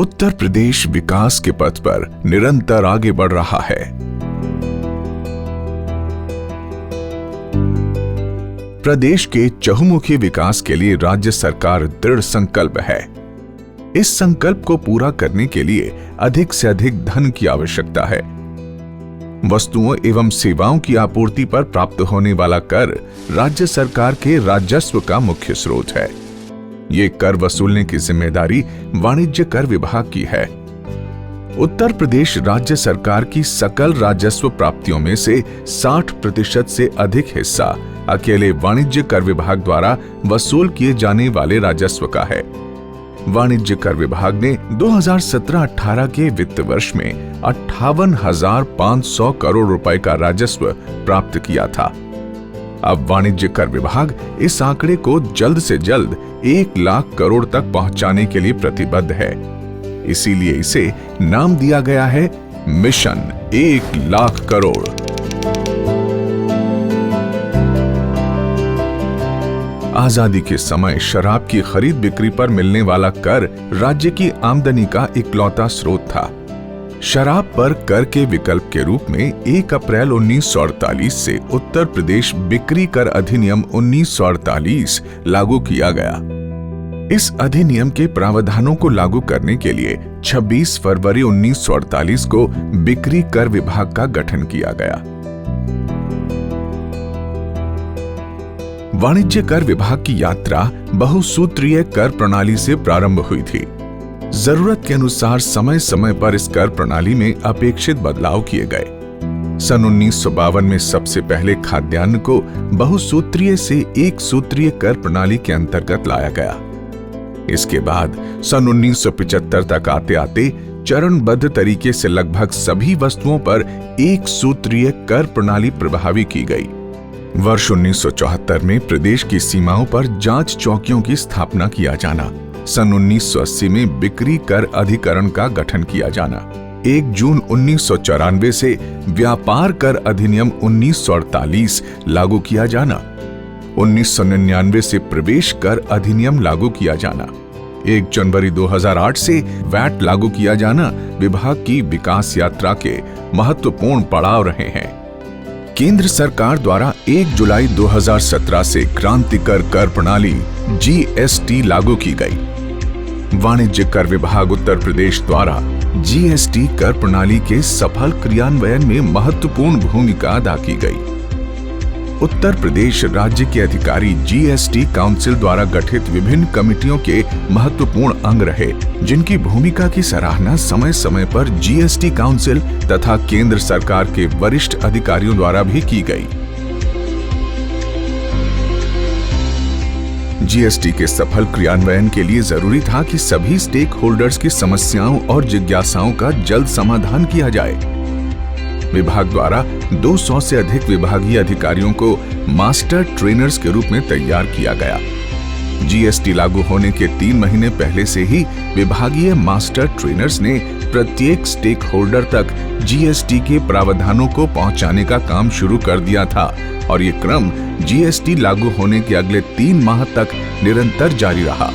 उत्तर प्रदेश विकास के पथ पर निरंतर आगे बढ़ रहा है। प्रदेश के चहुमुखी विकास के लिए राज्य सरकार दृढ़ संकल्प है। इस संकल्प को पूरा करने के लिए अधिक से अधिक धन की आवश्यकता है। वस्तुओं एवं सेवाओं की आपूर्ति पर प्राप्त होने वाला कर राज्य सरकार के राजस्व का मुख्य स्रोत है। ये कर वसूलने की जिम्मेदारी वाणिज्य कर विभाग की है। उत्तर प्रदेश राज्य सरकार की सकल राजस्व प्राप्तियों में से 60% से अधिक हिस्सा अकेले वाणिज्य कर विभाग द्वारा वसूल किए जाने वाले राजस्व का है। वाणिज्य कर विभाग ने 2017-18 के वित्त वर्ष में 58,500 करोड़ रुपए का राजस्व प्राप्त किया था। अब वाणिज्य कर विभाग इस आंकड़े को जल्द से जल्द 1 लाख करोड़ तक पहुंचाने के लिए प्रतिबद्ध है। इसीलिए इसे नाम दिया गया है मिशन 1 लाख करोड़। आजादी के समय शराब की खरीद बिक्री पर मिलने वाला कर राज्य की आमदनी का इकलौता स्रोत था। शराब पर कर के विकल्प के रूप में 1 अप्रैल 1948 से उत्तर प्रदेश बिक्री कर अधिनियम 1948 लागू किया गया। इस अधिनियम के प्रावधानों को लागू करने के लिए 26 फरवरी 1948 को बिक्री कर विभाग का गठन किया गया। वाणिज्य कर विभाग की यात्रा बहुसूत्रीय कर प्रणाली से प्रारंभ हुई थी। जरूरत के अनुसार समय समय पर इस कर प्रणाली में अपेक्षित बदलाव किए गए। सन 1952 में सबसे पहले खाद्यान्न को बहुसूत्रीय से एक सूत्रीय कर प्रणाली के अंतर्गत लाया गया। इसके बाद सन 1975 तक आते आते चरणबद्ध तरीके से लगभग सभी वस्तुओं पर एक सूत्रीय कर प्रणाली प्रभावी की गई। वर्ष 1974 में प्रदेश की सीमाओं पर जांच चौकियों की स्थापना किया जाना, सन 1980 में बिक्री कर अधिकरण का गठन किया जाना, 1 जून 1994 से व्यापार कर अधिनियम 1948 लागू किया जाना, 1999 से प्रवेश कर अधिनियम लागू किया जाना, 1 जनवरी 2008 से वैट लागू किया जाना विभाग की विकास यात्रा के महत्वपूर्ण पड़ाव रहे हैं। केंद्र सरकार द्वारा 1 जुलाई 2017 से क्रांतिकर कर प्रणाली GST लागू की गई। वाणिज्य कर विभाग उत्तर प्रदेश द्वारा GST कर प्रणाली के सफल क्रियान्वयन में महत्वपूर्ण भूमिका अदा की गई। उत्तर प्रदेश राज्य के अधिकारी GST काउंसिल द्वारा गठित विभिन्न कमेटियों के महत्वपूर्ण अंग रहे, जिनकी भूमिका की सराहना समय समय पर GST काउंसिल तथा केंद्र सरकार के वरिष्ठ अधिकारियों द्वारा भी की गई। GST के सफल क्रियान्वयन के लिए जरूरी था कि सभी स्टेक होल्डर्स की समस्याओं और जिज्ञासाओं का जल्द समाधान किया जाए। विभाग द्वारा 200 से अधिक विभागीय अधिकारियों को मास्टर ट्रेनर्स के रूप में तैयार किया गया। GST लागू होने के 3 महीने पहले से ही विभागीय मास्टर ट्रेनर्स ने प्रत्येक स्टेक होल्डर तक GST के प्रावधानों को पहुंचाने का काम शुरू कर दिया था और ये क्रम GST लागू होने के अगले 3 माह तक निरंतर जारी रहा।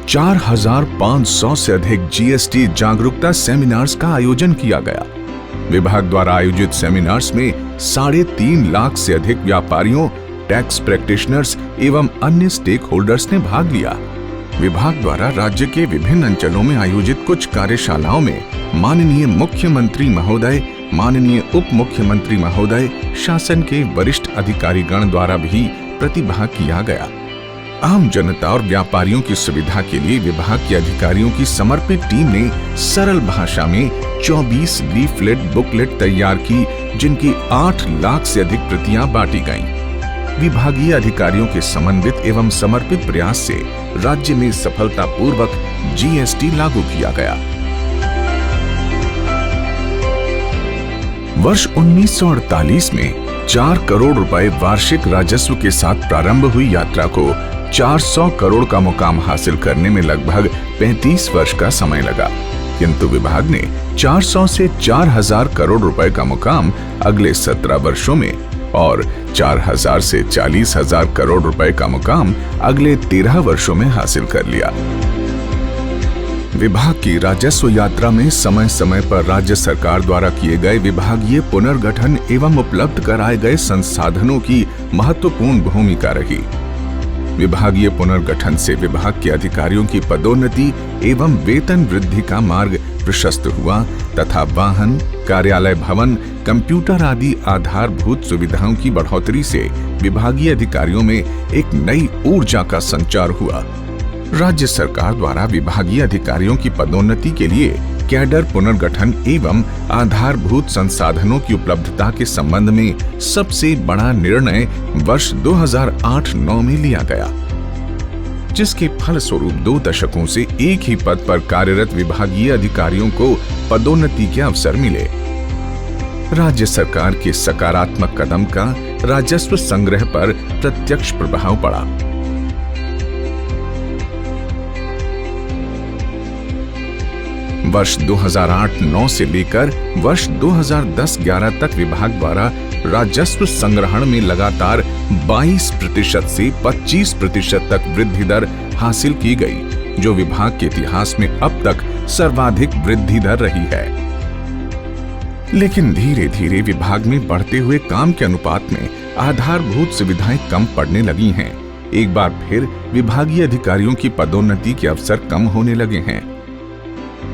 4500 से अधिक GST जागरूकता सेमिनार्स का आयोजन किया गया। विभाग द्वारा आयोजित सेमिनार्स में 3.5 लाख से अधिक व्यापारियों, टैक्स प्रैक्टिशनर्स एवं अन्य स्टेक होल्डर्स ने भाग लिया। विभाग द्वारा राज्य के विभिन्न अंचलों में आयोजित कुछ कार्यशालाओं में माननीय मुख्यमंत्री महोदय, माननीय उप मुख्यमंत्री महोदय, शासन के वरिष्ठ अधिकारीगण द्वारा भी प्रतिभाग किया गया। आम जनता और व्यापारियों की सुविधा के लिए विभाग के अधिकारियों की समर्पित टीम ने सरल भाषा में 24 लीफलेट बुकलेट तैयार की, जिनकी 8 लाख से अधिक प्रतियां बांटी गईं। विभागीय अधिकारियों के समन्वित एवं समर्पित प्रयास से राज्य में सफलतापूर्वक GST लागू किया गया। वर्ष 1948 में 4 करोड़ रुपए वार्षिक राजस्व के साथ प्रारंभ हुई यात्रा को 400 करोड़ का मुकाम हासिल करने में लगभग 35 वर्ष का समय लगा, किंतु विभाग ने 400 से 4000 करोड़ रुपए का मुकाम अगले 17 वर्षों में और 4000 से 40,000 करोड़ रुपए का मुकाम अगले 13 वर्षों में हासिल कर लिया। विभाग की राजस्व यात्रा में समय समय पर राज्य सरकार द्वारा किए गए विभागीय पुनर्गठन एवं उपलब्ध कराए गए संसाधनों की महत्वपूर्ण भूमिका रही। विभागीय पुनर्गठन से विभाग के अधिकारियों की पदोन्नति एवं वेतन वृद्धि का मार्ग प्रशस्त हुआ तथा वाहन, कार्यालय भवन, कंप्यूटर आदि आधारभूत सुविधाओं की बढ़ोतरी से विभागीय अधिकारियों में एक नई ऊर्जा का संचार हुआ। राज्य सरकार द्वारा विभागीय अधिकारियों की पदोन्नति के लिए कैडर पुनर्गठन एवं आधारभूत संसाधनों की उपलब्धता के संबंध में सबसे बड़ा निर्णय वर्ष 2008-9 में लिया गया, जिसके फलस्वरूप 2 दशकों से एक ही पद पर कार्यरत विभागीय अधिकारियों को पदोन्नति के अवसर मिले। राज्य सरकार के सकारात्मक कदम का राजस्व संग्रह पर प्रत्यक्ष प्रभाव पड़ा। वर्ष 2008-9 से लेकर वर्ष 2010-11 तक विभाग द्वारा राजस्व संग्रहण में लगातार 22% से 25% तक वृद्धि दर हासिल की गई, जो विभाग के इतिहास में अब तक सर्वाधिक वृद्धि दर रही है। लेकिन धीरे धीरे विभाग में बढ़ते हुए काम के अनुपात में आधारभूत सुविधाएं कम पड़ने लगी हैं। एक बार फिर विभागीय अधिकारियों की पदोन्नति के अवसर कम होने लगे हैं।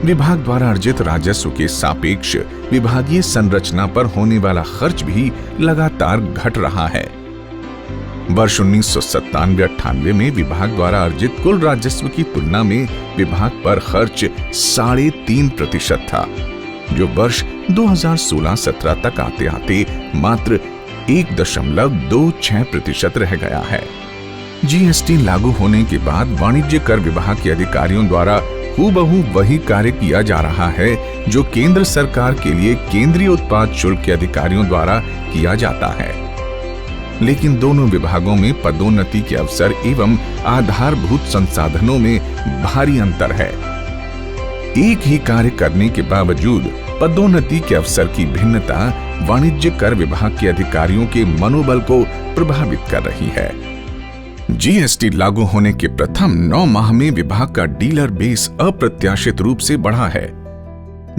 विभाग द्वारा अर्जित राजस्व के सापेक्ष विभागीय संरचना पर होने वाला खर्च भी लगातार घट रहा है। वर्ष 1997-98 में विभाग द्वारा अर्जित कुल राजस्व की तुलना में विभाग पर खर्च 3.5% था, जो वर्ष 2016-17 तक आते आते मात्र 1.26% रह गया है। जीएसटी लागू होने के बाद वाणिज्य कर विभाग के अधिकारियों द्वारा हूबहू वही कार्य किया जा रहा है जो केंद्र सरकार के लिए केंद्रीय उत्पाद शुल्क के अधिकारियों द्वारा किया जाता है। लेकिन दोनों विभागों में पदोन्नति के अवसर एवं आधारभूत संसाधनों में भारी अंतर है। एक ही कार्य करने के बावजूद पदोन्नति के अवसर की भिन्नता वाणिज्य कर विभाग के अधिकारियों के मनोबल को प्रभावित कर रही है। जीएसटी लागू होने के प्रथम 9 माह में विभाग का डीलर बेस अप्रत्याशित रूप से बढ़ा है।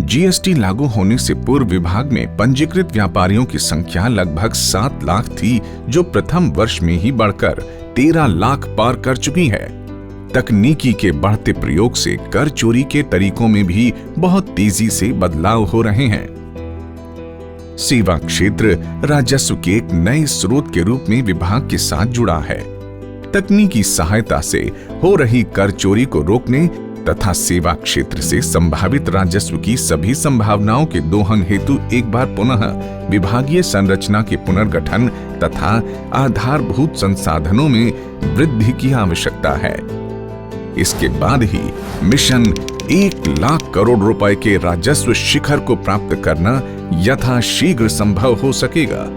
जीएसटी लागू होने से पूर्व विभाग में पंजीकृत व्यापारियों की संख्या लगभग 7 लाख थी, जो प्रथम वर्ष में ही बढ़कर 13 लाख पार कर चुकी है। तकनीकी के बढ़ते प्रयोग से कर चोरी के तरीकों में भी बहुत तेजी से बदलाव हो रहे हैं। सेवा क्षेत्र राजस्व के एक नए स्रोत के रूप में विभाग के साथ जुड़ा है। तकनीकी सहायता से हो रही कर चोरी को रोकने तथा सेवा क्षेत्र से संभावित राजस्व की सभी संभावनाओं के दोहन हेतु एक बार पुनः विभागीय संरचना के पुनर्गठन तथा आधारभूत संसाधनों में वृद्धि की आवश्यकता है। इसके बाद ही मिशन 1 लाख करोड़ रुपए के राजस्व शिखर को प्राप्त करना यथाशीघ्र संभव हो सकेगा।